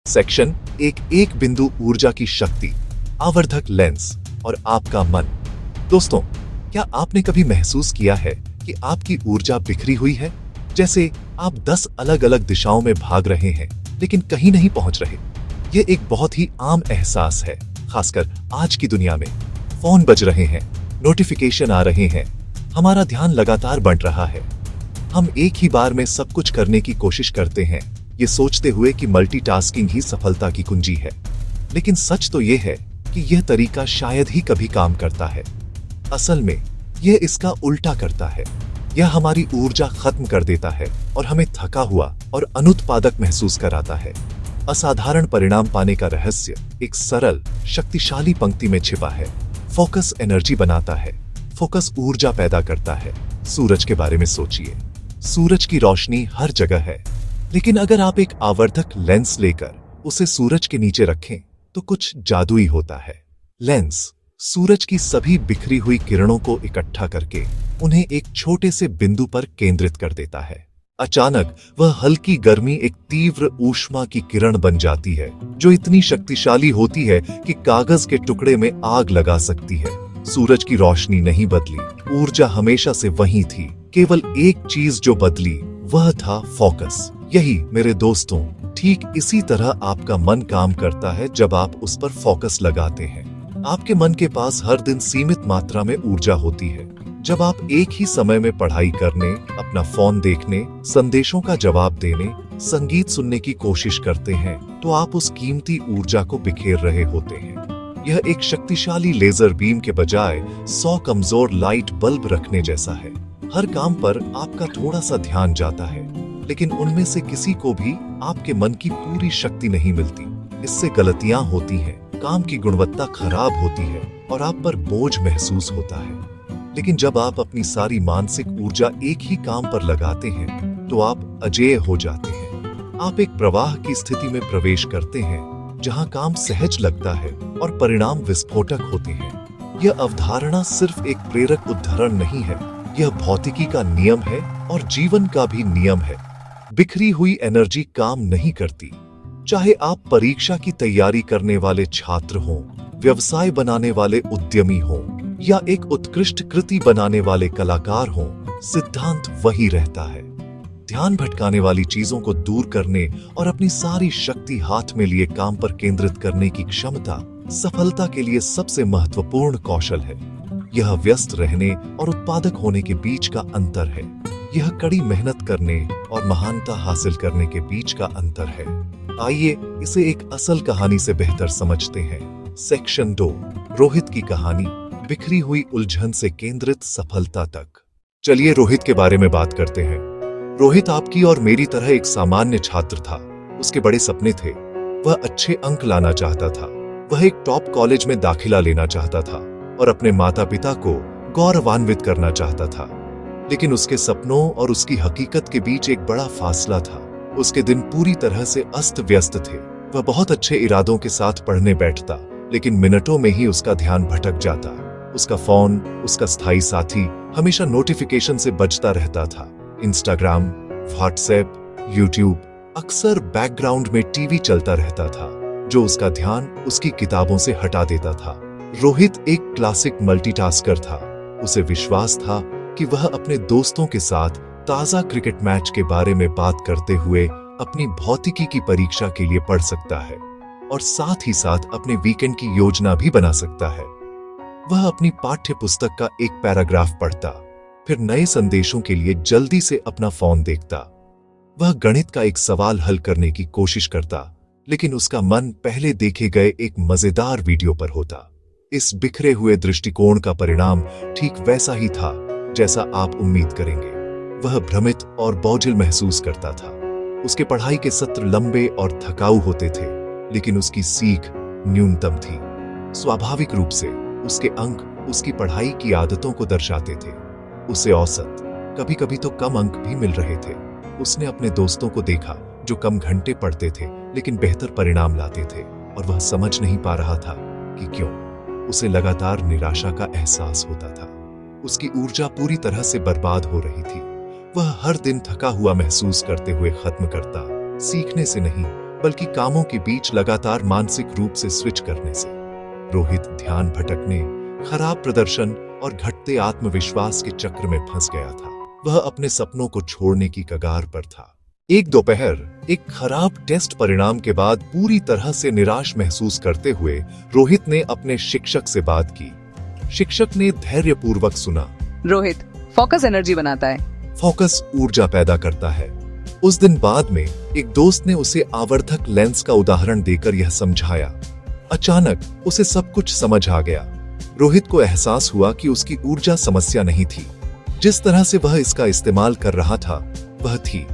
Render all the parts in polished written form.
Section एक बिंदु ऊर्जा की शक्ति, आवर्धक लेंस और आपका मन। दोस्तों, क्या आपने कभी महसूस किया है कि आपकी ऊर्जा बिखरी हुई है? जैसे आप 10 अलग-अलग दिशाओं में भाग रहे हैं, लेकिन कहीं नहीं पहुंच रहे। यह एक बहुत ही आम एहसास है, खासकर आज की दुनिया में। फोन बज रहे हैं, नोटिफिकेशन आ रहे हैं, हमारा ध्यान लगातार बंट रहा है। हम एक ही बार में सब कुछ करने की कोशिश करते हैं, ये सोचते हुए कि मल्टीटास्किंग ही सफलता की कुंजी है। लेकिन सच तो यह है कि यह तरीका शायद ही कभी काम करता है। असल में यह इसका उल्टा करता है। यह हमारी ऊर्जा खत्म कर देता है और हमें थका हुआ और अनुत्पादक महसूस कराता है। असाधारण परिणाम पाने का रहस्य एक सरल, शक्तिशाली पंक्ति में छिपा है। फोकस एनर्जी बनाता है। फोकस ऊर्जा पैदा करता है। सूरज के बारे में सोचिए। सूरज की रोशनी हर जगह है, लेकिन अगर आप एक आवर्धक लेंस लेकर उसे सूरज के नीचे रखें तो कुछ जादुई होता है। लेंस सूरज की सभी बिखरी हुई किरणों को इकट्ठा करके उन्हें एक छोटे से बिंदु पर केंद्रित कर देता है। अचानक वह हल्की गर्मी एक तीव्र ऊष्मा की किरण बन जाती है, जो इतनी शक्तिशाली होती है कि कागज के टुकड़े में आग लगा सकती है। सूरज की रोशनी नहीं बदली, ऊर्जा हमेशा से वही थी। केवल एक चीज जो बदली वह था फोकस। यही मेरे दोस्तों, ठीक इसी तरह आपका मन काम करता है जब आप उस पर फोकस लगाते हैं। आपके मन के पास हर दिन सीमित मात्रा में ऊर्जा होती है। जब आप एक ही समय में पढ़ाई करने, अपना फोन देखने, संदेशों का जवाब देने, संगीत सुनने की कोशिश करते हैं, तो आप उस कीमती ऊर्जा को बिखेर रहे होते हैं। यह एक शक्तिशाली लेजर बीम के बजाय 100 कमजोर लाइट बल्ब रखने जैसा है। हर काम पर आपका थोड़ा सा ध्यान जाता है, लेकिन उनमें से किसी को भी आपके मन की पूरी शक्ति नहीं मिलती। इससे गलतियां होती हैं, काम की गुणवत्ता खराब होती है और आप पर बोझ महसूस होता है। लेकिन जब आप अपनी सारी मानसिक ऊर्जा एक ही काम पर लगाते हैं, तो आप अजेय हो जाते हैं। आप एक प्रवाह की स्थिति में प्रवेश करते हैं, जहां काम सहज लगता है और परिणाम विस्फोटक होते हैं। यह अवधारणा सिर्फ एक प्रेरक उद्धरण नहीं है, यह भौतिकी का नियम है और जीवन का भी नियम है। बिखरी हुई एनर्जी काम नहीं करती। चाहे आप परीक्षा की तैयारी करने वाले छात्र हों, व्यवसाय बनाने वाले उद्यमी हों, या एक उत्कृष्ट कृति बनाने वाले कलाकार हों, सिद्धांत वही रहता है। ध्यान भटकाने वाली चीजों को दूर करने और अपनी सारी शक्ति हाथ में लिए काम पर केंद्रित करने की क्षमता सफलता के लिए सबसे महत्वपूर्ण कौशल है। यह व्यस्त रहने और उत्पादक होने के बीच का अंतर है। यह कड़ी मेहनत करने और महानता हासिल करने के बीच का अंतर है। आइए इसे एक असल कहानी से बेहतर समझते हैं। सेक्शन 2, रोहित की कहानी, बिखरी हुई उलझन से केंद्रित सफलता तक। चलिए रोहित के बारे में बात करते हैं। रोहित आपकी और मेरी तरह एक सामान्य छात्र था। उसके बड़े सपने थे। वह अच्छे अंक लाना चाहता था। वह एक टॉप कॉलेज में दाखिला लेना चाहता था और अपने माता पिता को गौरवान्वित करना चाहता था। लेकिन उसके सपनों और उसकी हकीकत के बीच एक बड़ा फासला था। उसके दिन पूरी तरह से अस्त व्यस्त थे। वह बहुत अच्छे इरादों के साथ पढ़ने बैठता, लेकिन मिनटों में ही उसका ध्यान भटक जाता। उसका फोन, उसका स्थायी साथी, हमेशा नोटिफिकेशन से बजता रहता था। इंस्टाग्राम, व्हाट्सएप, यूट्यूब, अक्सर बैकग्राउंड में टीवी चलता रहता था, जो उसका ध्यान उसकी किताबों से हटा देता था। रोहित एक क्लासिक मल्टीटास्कर था। उसे विश्वास था कि वह अपने दोस्तों के साथ ताजा क्रिकेट मैच के बारे में बात करते हुए अपनी भौतिकी की परीक्षा के लिए पढ़ सकता है और साथ ही साथ अपने वीकेंड की योजना भी बना सकता है। वह अपनी पाठ्य पुस्तक का एक पैराग्राफ पढ़ता, फिर नए संदेशों के लिए जल्दी से अपना फोन देखता। वह गणित का एक सवाल हल करने की कोशिश करता, लेकिन उसका मन पहले देखे गए एक मजेदार वीडियो पर होता। इस बिखरे हुए दृष्टिकोण का परिणाम ठीक वैसा ही था जैसा आप उम्मीद करेंगे। वह भ्रमित और बोझिल महसूस करता था। उसके पढ़ाई के सत्र लंबे और थकाऊ होते थे, लेकिन उसकी सीख न्यूनतम थी। स्वाभाविक रूप से उसके अंक उसकी पढ़ाई की आदतों को दर्शाते थे। उसे औसत, कभी कभी तो कम अंक भी मिल रहे थे। उसने अपने दोस्तों को देखा जो कम घंटे पढ़ते थे लेकिन बेहतर परिणाम लाते थे, और वह समझ नहीं पा रहा था कि क्यों। उसे लगातार निराशा का एहसास होता था। उसकी ऊर्जा पूरी तरह से बर्बाद हो रही थी। वह हर दिन थका हुआ महसूस करते हुए खत्म करता, सीखने से नहीं बल्कि कामों के बीच लगातार मानसिक रूप से स्विच करने से। रोहित ध्यान भटकने, खराब प्रदर्शन और घटते आत्मविश्वास के चक्र में फंस गया था। वह अपने सपनों को छोड़ने की कगार पर था। एक दोपहर एक खराब टेस्ट परिणाम के बाद पूरी तरह से निराश महसूस करते हुए रोहित ने अपने शिक्षक से बात की। शिक्षक ने धैर्यपूर्वक सुना। रोहित, फोकस एनर्जी बनाता है। फोकस ऊर्जा पैदा करता है। उस दिन बाद में एक दोस्त ने उसे आवर्धक लेंस का उदाहरण देकर यह समझाया। अचानक उसे सब कुछ समझ आ गया। रोहित को एहसास हुआ कि उसकी ऊर्जा समस्या नहीं थी। जिस तरह से वह इसका इस्तेमाल कर रहा था वह थी।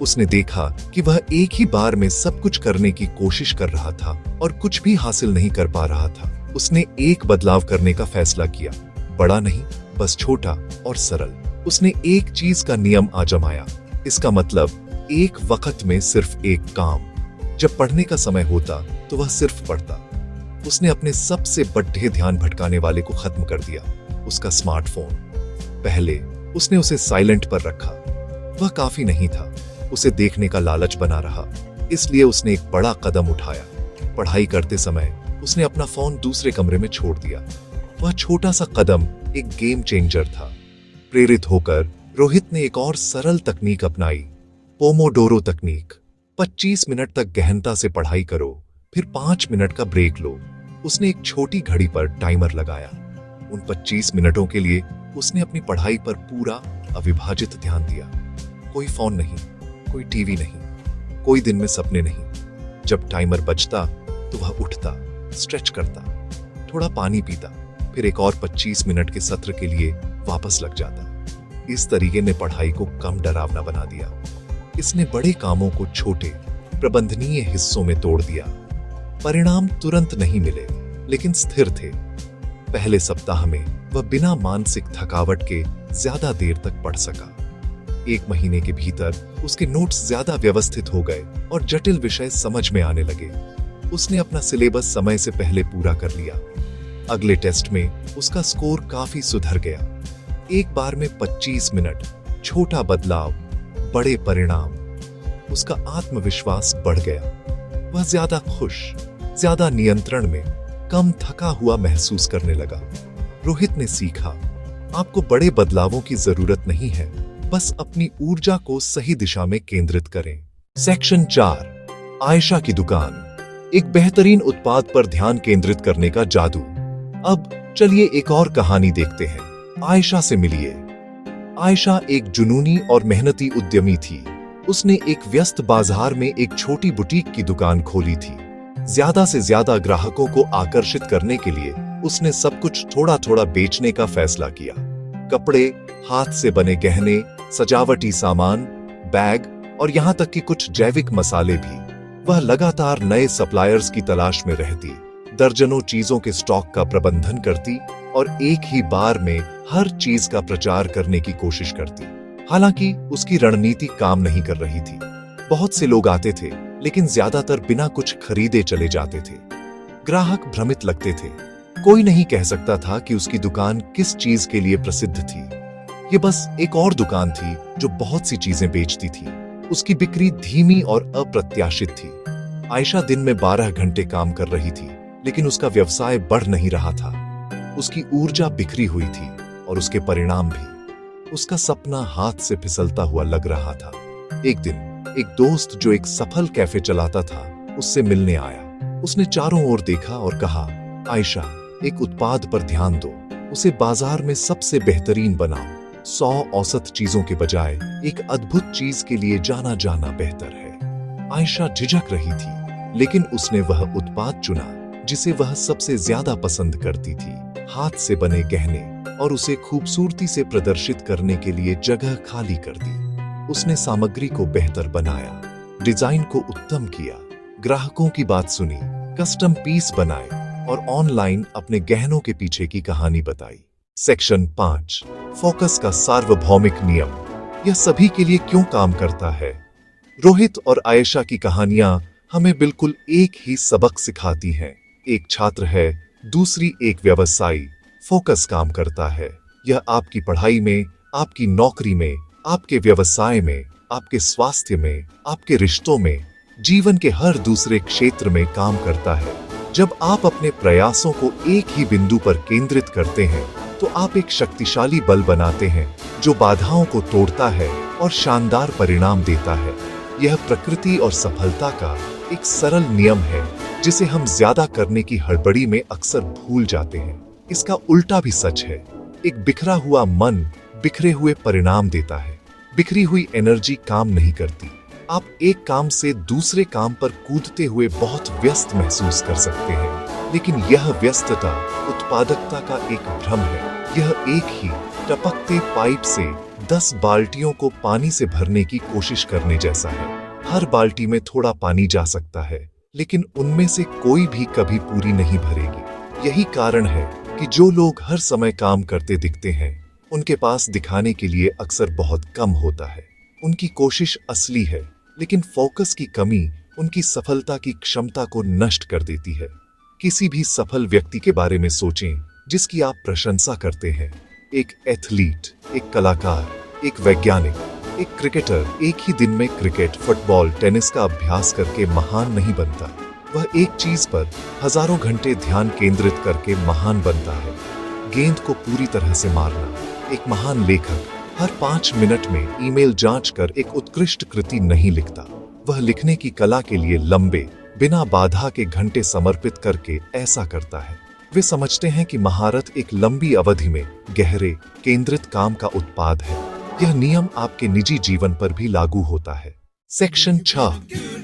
उसने देखा कि वह एक ही बार में सब कुछ करने की कोशिश कर रहा था और कुछ भी हासिल नहीं कर पा रहा था। उसने एक बदलाव करने का फैसला किया, बड़ा नहीं, बस छोटा और सरल। उसने एक चीज का नियम आजमाया। इसका मतलब एक वक्त में सिर्फ एक काम। जब पढ़ने का समय होता तो वह सिर्फ पढ़ता। उसने अपने सबसे बड़े ध्यान भटकाने वाले को खत्म कर दिया, उसका स्मार्टफोन। पहले उसने उसे साइलेंट पर रखा। वह काफी नहीं था, उसे देखने का लालच बना रहा। इसलिए उसने एक बड़ा कदम उठाया। पढ़ाई करते समय उसने अपना फोन दूसरे कमरे में छोड़ दिया। वह छोटा सा कदम एक गेम चेंजर था। प्रेरित होकर रोहित ने एक और सरल तकनीक अपनाई, पोमोडोरो तकनीक। 25 मिनट तक गहनता से पढ़ाई करो, फिर 5 मिनट का ब्रेक लो। उसने एक छोटी घड़ी पर टाइमर लगाया। उन 25 मिनटों के लिए उसने अपनी पढ़ाई पर पूरा अविभाजित ध्यान दिया। कोई फोन नहीं, कोई टीवी नहीं, कोई दिन में सपने नहीं। जब टाइमर बजता तो वह उठता, स्ट्रेच करता, थोड़ा पानी पीता, फिर एक और 25 मिनट के सत्र के लिए वापस लग जाता। इस तरीके ने पढ़ाई को कम डरावना बना दिया। इसने बड़े कामों को छोटे, प्रबंधनीय हिस्सों में तोड़ दिया। परिणाम तुरंत नहीं मिले, लेकिन स्थिर थे। पहले सप्ताह में वह बिना मानसिक थकावट के ज्यादा देर तक पढ़ सका। 1 महीने के भीतर उसके नोट्स ज्यादा व्यवस्थित हो गए और जटिल विषय समझ में आने लगे। उसने अपना सिलेबस समय से पहले पूरा कर लिया। अगले टेस्ट में उसका स्कोर काफी सुधर गया। एक बार में 25 मिनट, छोटा बदलाव, बड़े परिणाम। उसका आत्मविश्वास बढ़ गया। वह ज्यादा खुश, ज्यादा नियंत्रण में, कम थका हुआ महसूस करने लगा। रोहित ने सीखा, आपको बड़े बदलावों की जरूरत नहीं है, बस अपनी ऊर्जा को सही दिशा में केंद्रित करें। सेक्शन 4, आयशा की दुकान। एक बेहतरीन उत्पाद पर ध्यान केंद्रित करने का जादू। अब चलिए एक और कहानी देखते हैं। आयशा से मिलिए। आयशा एक जुनूनी और मेहनती उद्यमी थी। उसने एक व्यस्त बाजार में एक छोटी बुटीक की दुकान खोली थी। ज्यादा से ज्यादा ग्राहकों को आकर्षित करने के लिए उसने सब कुछ थोड़ा थोड़ा बेचने का फैसला किया। कपड़े, हाथ से बने गहने, सजावटी सामान, बैग और यहाँ तक कि कुछ जैविक मसाले भी। वह लगातार नए सप्लायर्स की तलाश में रहती, दर्जनों चीजों के स्टॉक का प्रबंधन करती और एक ही बार में हर चीज का प्रचार करने की कोशिश करती। हालांकि उसकी रणनीति काम नहीं कर रही थी। बहुत से लोग आते थे, लेकिन ज्यादातर बिना कुछ खरीदे चले जाते थे। ग्राहक भ्रमित लगते थे। कोई नहीं कह सकता था कि उसकी दुकान किस चीज के लिए प्रसिद्ध थी। ये बस एक और दुकान थी जो बहुत सी चीजें बेचती थी। उसकी बिक्री धीमी और अप्रत्याशित थी। आयशा दिन में 12 घंटे काम कर रही थी, लेकिन उसका व्यवसाय बढ़ नहीं रहा था। उसकी ऊर्जा बिखरी हुई थी और उसके परिणाम भी। उसका सपना हाथ से फिसलता हुआ लग रहा था। एक दिन एक दोस्त जो एक सफल कैफे चलाता था, उससे मिलने आया। उसने चारों ओर देखा और कहा, आयशा, एक उत्पाद पर ध्यान दो, उसे बाजार में सबसे बेहतरीन बनाओ। 100 औसत चीजों के बजाय एक अद्भुत चीज के लिए जाना जाना बेहतर है। आयशा झिझक रही थी, लेकिन उसने वह उत्पाद चुना जिसे वह सबसे ज्यादा पसंद करती थी। हाथ से बने गहने, और उसे खूबसूरती से प्रदर्शित करने के लिए जगह खाली कर दी। उसने सामग्री को बेहतर बनाया, डिजाइन को उत्तम किया, ग्राहकों की बात सुनी, कस्टम पीस बनाए और ऑनलाइन अपने गहनों के पीछे की कहानी बताई। सेक्शन 5, फोकस का सार्वभौमिक नियम। यह सभी के लिए क्यों काम करता है? रोहित और आयशा की कहानियां हमें बिल्कुल एक ही सबक सिखाती हैं। एक छात्र है, दूसरी एक व्यवसायी। फोकस काम करता है। यह आपकी पढ़ाई में, आपकी नौकरी में, आपके व्यवसाय में, आपके स्वास्थ्य में, आपके रिश्तों में, जीवन के हर दूसरे क्षेत्र में काम करता है। जब आप अपने प्रयासों को एक ही बिंदु पर केंद्रित करते हैं तो आप एक शक्तिशाली बल बनाते हैं जो बाधाओं को तोड़ता है और शानदार परिणाम देता है। यह प्रकृति और सफलता का एक सरल नियम है जिसे हम ज्यादा करने की हड़बड़ी में अक्सर भूल जाते हैं। इसका उल्टा भी सच है। एक बिखरा हुआ मन बिखरे हुए परिणाम देता है। बिखरी हुई एनर्जी काम नहीं करती। आप एक काम से दूसरे काम पर कूदते हुए बहुत व्यस्त महसूस कर सकते हैं, लेकिन यह व्यस्तता उत्पादकता का एक भ्रम है। यह एक ही टपकते पाइप से 10 बाल्टियों को पानी से भरने की कोशिश करने जैसा है। हर बाल्टी में थोड़ा पानी जा सकता है, लेकिन उनमें से कोई भी कभी पूरी नहीं भरेगी। यही कारण है कि जो लोग हर समय काम करते दिखते हैं, उनके पास दिखाने के लिए अक्सर बहुत कम होता है। उनकी कोशिश असली है, लेकिन फोकस की कमी उनकी सफलता की क्षमता को नष्ट कर देती है। किसी भी सफल व्यक्ति के बारे में सोचें जिसकी आप प्रशंसा करते हैं। एक एथलीट, एक कलाकार, एक वैज्ञानिक, एक क्रिकेटर एक ही दिन में क्रिकेट, फुटबॉल, टेनिस का अभ्यास करके महान नहीं बनता। वह एक चीज पर हजारों घंटे ध्यान केंद्रित करके महान बनता है। गेंद को पूरी तरह से मारना। एक महान लेखक हर 5 मिनट में ईमेल जांच कर एक उत्कृष्ट कृति नहीं लिखता। वह लिखने की कला के लिए लंबे, बिना बाधा के घंटे समर्पित करके ऐसा करता है। वे समझते हैं कि महारत एक लंबी अवधि में गहरे, केंद्रित काम का उत्पाद है। यह नियम आपके निजी जीवन पर भी लागू होता है। सेक्शन 6,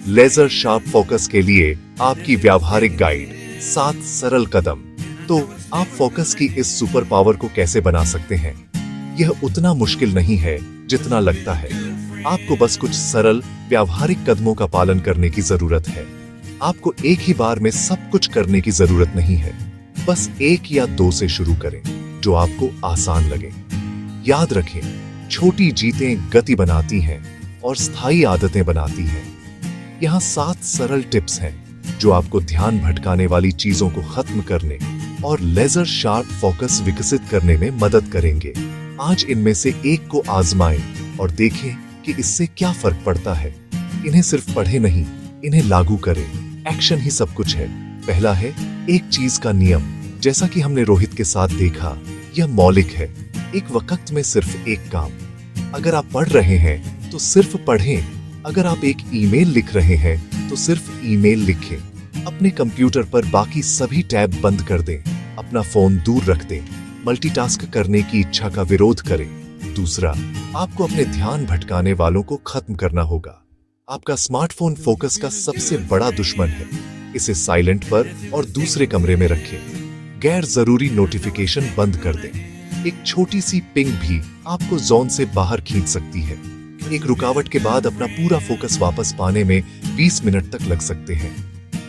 लेजर शार्प फोकस के लिए आपकी व्यावहारिक गाइड, 7 सरल कदम। तो आप फोकस की इस सुपर पावर को कैसे बना सकते हैं? यह उतना मुश्किल नहीं है जितना लगता है। आपको बस कुछ सरल व्यावहारिक कदमों का पालन करने की जरूरत है। आपको एक ही बार में सब कुछ करने की जरूरत नहीं है। बस 1 या 2 से शुरू करें जो आपको आसान लगे। याद रखें, छोटी जीतें गति बनाती हैं और स्थायी आदतें बनाती हैं। यहाँ 7 सरल टिप्स हैं जो आपको ध्यान भटकाने वाली चीजों को खत्म करने और लेजर शार्प फोकस विकसित करने में मदद करेंगे। आज इनमें से एक को आजमाएं और देखें कि इससे क्या फर्क पड़ता है। इन्हें सिर्फ पढ़े नहीं, इन्हें लागू करें। एक्शन ही सब कुछ है। पहला है एक चीज का नियम। जैसा कि हमने रोहित के साथ देखा, यह मौलिक है। एक वक्त में सिर्फ एक काम। अगर आप पढ़ रहे हैं तो सिर्फ पढ़ें। अगर आप एक ईमेल लिख रहे हैं तो सिर्फ ईमेल लिखें। अपने कंप्यूटर पर बाकी सभी टैब बंद कर दें। अपना फोन दूर रख दें। मल्टीटास्क करने की इच्छा का विरोध करें। दूसरा, आपको अपने ध्यान भटकाने वालों को खत्म करना होगा। आपका स्मार्टफोन फोकस का सबसे बड़ा दुश्मन है। इसे साइलेंट पर और दूसरे कमरे में रखें। गैर जरूरी नोटिफिकेशन बंद कर दें। एक छोटी सी पिंग भी आपको जोन से बाहर खींच सकती है। एक रुकावट के बाद अपना पूरा फोकस वापस पाने में 20 मिनट तक लग सकते हैं।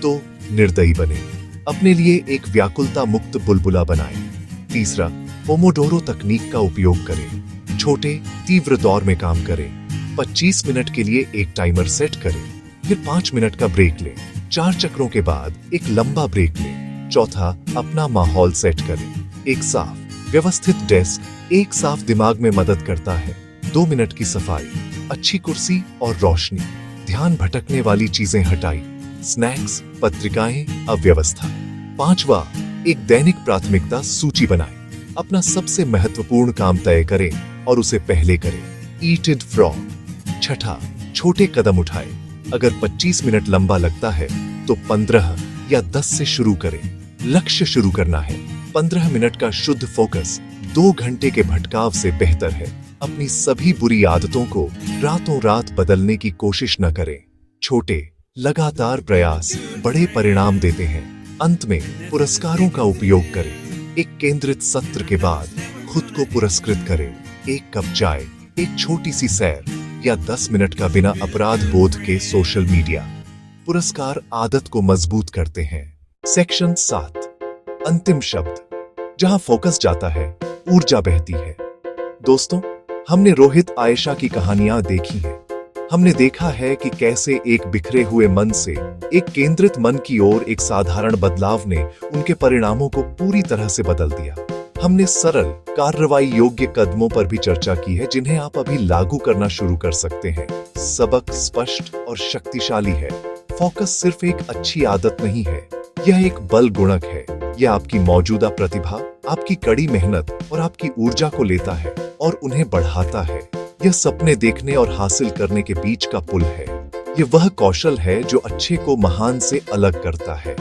तो निर्दयी बने। अपने लिए एक व्याकुलता मुक्त बुलबुला बनाएं। तीसरा, पोमोडोरो तकनीक का उपयोग करें। छोटे, तीव्र दौर में काम करें। 25 मिनट के लिए एक टाइमर सेट करें, फिर 5 मिनट का ब्रेक लें। 4 चक्रों के बाद एक लंबा ब्रेक लें। चौथा, अपना माहौल सेट करें। एक साफ, व्यवस्थित डेस्क एक साफ दिमाग में मदद करता है। 2 मिनट की सफाई, अच्छी कुर्सी और रोशनी, ध्यान भटकने वाली चीजें हटाई, स्नैक्स, पत्रिकाएं, अव्यवस्था। 5वां, एक दैनिक प्राथमिकता सूची बनाएं। अपना सबसे महत्वपूर्ण काम तय करें और उसे पहले करें। ईटेड फ्रॉग। 6ठा, छोटे कदम उठाएं। अगर 25 मिनट लंबा लगता है तो 15 या 10 से शुरू करें। लक्ष्य शुरू करना है। 15 मिनट का शुद्ध फोकस 2 घंटे के भटकाव से बेहतर है। अपनी सभी बुरी आदतों को रातों रात बदलने की कोशिश न करें। छोटे, लगातार प्रयास बड़े परिणाम देते हैं। अंत में पुरस्कारों का उपयोग करें। एक केंद्रित सत्र के बाद खुद को पुरस्कृत करें। एक कप चाय, एक छोटी सी सैर या 10 मिनट का बिना अपराध बोध के सोशल मीडिया। पुरस्कार आदत को मजबूत करते हैं। सेक्शन 7, अंतिम शब्द। जहां फोकस जाता है, ऊर्जा बहती है। दोस्तों, हमने रोहित आयशा की कहानियां देखी हैं। हमने देखा है कि कैसे एक बिखरे हुए मन से एक केंद्रित मन की ओर एक साधारण बदलाव ने उनके परिणामों को पूरी तरह से बदल दिया। हमने सरल, कार्रवाई योग्य कदमों पर भी चर्चा की है जिन्हें आप अभी लागू करना शुरू कर सकते हैं। सबक स्पष्ट और शक्तिशाली है। फोकस सिर्फ एक अच्छी आदत नहीं है, यह एक बल गुणक है। यह आपकी मौजूदा प्रतिभा, आपकी कड़ी मेहनत और आपकी ऊर्जा को लेता है और उन्हें बढ़ाता है। यह सपने देखने और हासिल करने के बीच का पुल है। यह वह कौशल है जो अच्छे को महान से अलग करता है।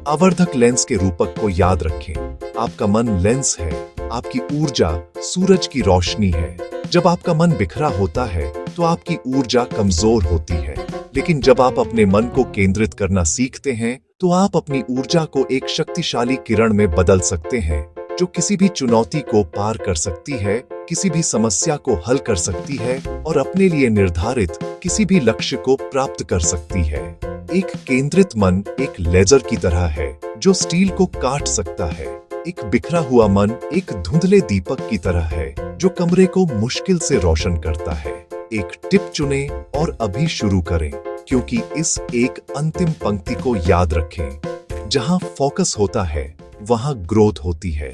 आवर्धक लेंस के रूपक को याद रखें। आपका मन लेंस है, आपकी ऊर्जा सूरज की रोशनी है। जब आपका मन बिखरा होता है तो आपकी ऊर्जा कमजोर होती है, लेकिन जब आप अपने मन को केंद्रित करना सीखते हैं तो आप अपनी ऊर्जा को एक शक्तिशाली किरण में बदल सकते हैं, जो किसी भी चुनौती को पार कर सकती है, किसी भी समस्या को हल कर सकती है और अपने लिए निर्धारित किसी भी लक्ष्य को प्राप्त कर सकती है। एक केंद्रित मन एक लेजर की तरह है जो स्टील को काट सकता है। एक बिखरा हुआ मन एक धुंधले दीपक की तरह है जो कमरे को मुश्किल से रोशन करता है। एक टिप चुनें और अभी शुरू करें, क्योंकि इस एक अंतिम पंक्ति को याद रखें, जहां फोकस होता है वहां ग्रोथ होती है।